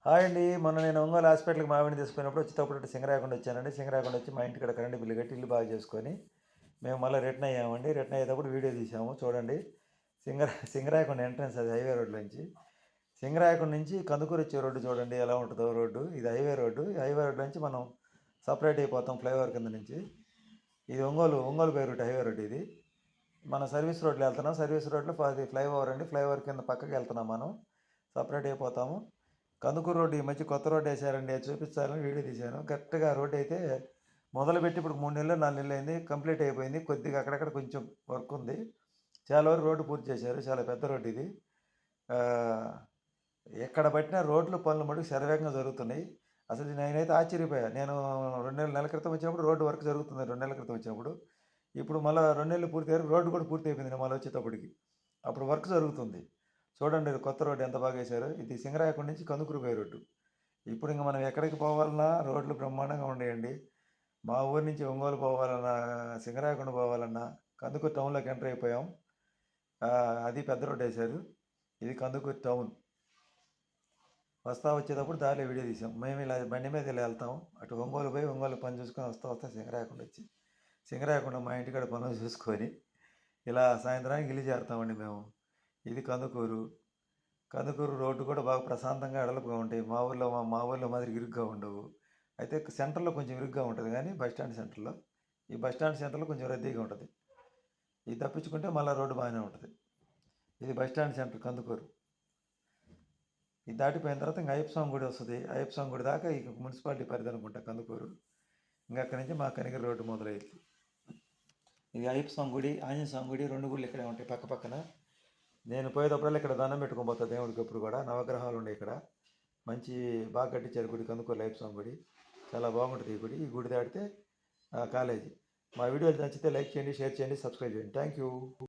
Hi అండి. మొన్న నేను ఒంగోలు హాస్పిటల్‌కి మా ఆవిడని తీసుకుపోయినప్పుడు వచ్చేటప్పుడు సింగరాయకొండ వచ్చానండి. సింగరాయకొండ వచ్చి మా ఇంటికాడ కరెంట్ బిల్లు కట్టి ఇల్లు బాగు చేసుకొని మేము మళ్ళీ రిటర్న్ అయ్యామండి. రిటర్న్ అయ్యేటప్పుడు వీడియో తీసాము చూడండి. సింగరాయకొండ ఎంట్రన్స్ అది హైవే రోడ్ నుంచి. సింగరాయకొండ నుంచి కందుకూరు వచ్చే రోడ్డు చూడండి ఎలా ఉంటుందో రోడ్డు. ఇది హైవే రోడ్డు. ఈ హైవే రోడ్ నుంచి మనం సపరేట్ అయిపోతాం ఫ్లైఓవర్ కింద నుంచి. ఇది Ongole by root highway road ఇది. మనం సర్వీస్ రోడ్లో వెళ్తున్నాం. సర్వీస్ రోడ్లో అది ఫ్లైఓవర్ అండి. ఫ్లైఓవర్ కింద పక్కకి వెళ్తున్నాం మనం. సపరేట్ అయిపోతాము. కందుకూరు రోడ్డు ఈ మధ్య కొత్త రోడ్డు వేసారండి. అది చూపించాలని వీడియో తీశాను. కరెక్ట్గా రోడ్డు అయితే మొదలుపెట్టి ఇప్పుడు 3 నెలలు 4 నెలలు అయింది. కంప్లీట్ అయిపోయింది. కొద్దిగా అక్కడక్కడ కొంచెం వర్క్ ఉంది. చాలా వరకు రోడ్డు పూర్తి చేశారు. చాలా పెద్ద రోడ్డు ఇది. ఎక్కడ పట్టినా రోడ్లు పనులు మటుకు శరవేగంగా జరుగుతున్నాయి. అసలు నేనైతే ఆశ్చర్యపోయా. నేను 2 నెలల క్రితం వచ్చినప్పుడు రోడ్డు వర్క్ జరుగుతుంది. 2 నెలల క్రితం వచ్చినప్పుడు. ఇప్పుడు మళ్ళీ 2 నెలలు పూర్తి అయ్యారు. రోడ్డు కూడా పూర్తి అయిపోయింది మళ్ళీ వచ్చేటప్పటికి. అప్పుడు వర్క్ జరుగుతుంది. చూడండి కొత్త రోడ్డు ఎంత బాగా వేశారు. ఇది సింగరాయకొండ నుంచి కందుకూరు పోయే రోడ్డు. ఇప్పుడు ఇంక మనం ఎక్కడికి పోవాలన్నా రోడ్లు బ్రహ్మాండంగా ఉండేయండి. మా ఊరి నుంచి ఒంగోలు పోవాలన్నా, సింగరాయకొండ పోవాలన్నా కందుకూరు టౌన్లోకి ఎంటర్ అయిపోయాం. అది పెద్ద రోడ్డు వేశారు. ఇది కందుకూరు టౌన్. వచ్చేటప్పుడు దారిలో వీడియో తీసాం. మేము ఇలా బండి మీద ఇలా వెళ్తాం. అటు ఒంగోలు పోయి ఒంగోలు పని చూసుకొని వస్తా సింగరాయకొండ వచ్చి సింగరాయకొండ మా ఇంటికాడ పనులు చూసుకొని ఇలా సాయంత్రానికి ఇల్లు చేరుతామండి మేము. ఇది కందుకూరు రోడ్డు కూడా బాగా ప్రశాంతంగా వెడల్పుగా ఉంటాయి. మా ఊర్లో మాదిరి ఇరుగ్గా ఉండవు. అయితే సెంటర్లో కొంచెం ఇరుగ్గా ఉంటుంది కానీ బస్టాండ్ సెంటర్లో. ఈ బస్టాండ్ సెంటర్లో కొంచెం రద్దీగా ఉంటుంది. ఇది తప్పించుకుంటే మళ్ళీ రోడ్డు బాగానే ఉంటుంది. ఇది బస్టాండ్ సెంటర్ కందుకూరు. ఇది దాటిపోయిన తర్వాత ఇంకా అయ్యప్ప స్వామి గుడి వస్తుంది. అయ్యప్ప స్వామి గుడి దాకా ఇక మున్సిపాలిటీ పరిధి అనుకుంటా కందుకూరు. ఇంకా అక్కడి నుంచి మా కనిగిరి రోడ్డు మొదలైంది. ఇది అయ్యప్ప స్వామి గుడి, ఆంజనేయ స్వామి గుడి 2 గుళ్ళు ఇక్కడే ఉంటాయి పక్క పక్కన. నేను పోయేటప్పుడల్లా ఇక్కడ దండం పెట్టుకొని పోతా దేవుడికి. ఎప్పుడు కూడా నవగ్రహాలు ఉన్నాయి ఇక్కడ. మంచి బాగా కట్టించారు గుడి. కందుకూరు అయ్యప్ప స్వామి గుడి చాలా బాగుంటుంది. ఈ గుడి దాటితే కాలేజీ. మా వీడియోలు నచ్చితే లైక్ చేయండి, షేర్ చేయండి, సబ్స్క్రైబ్ చేయండి. Thank you.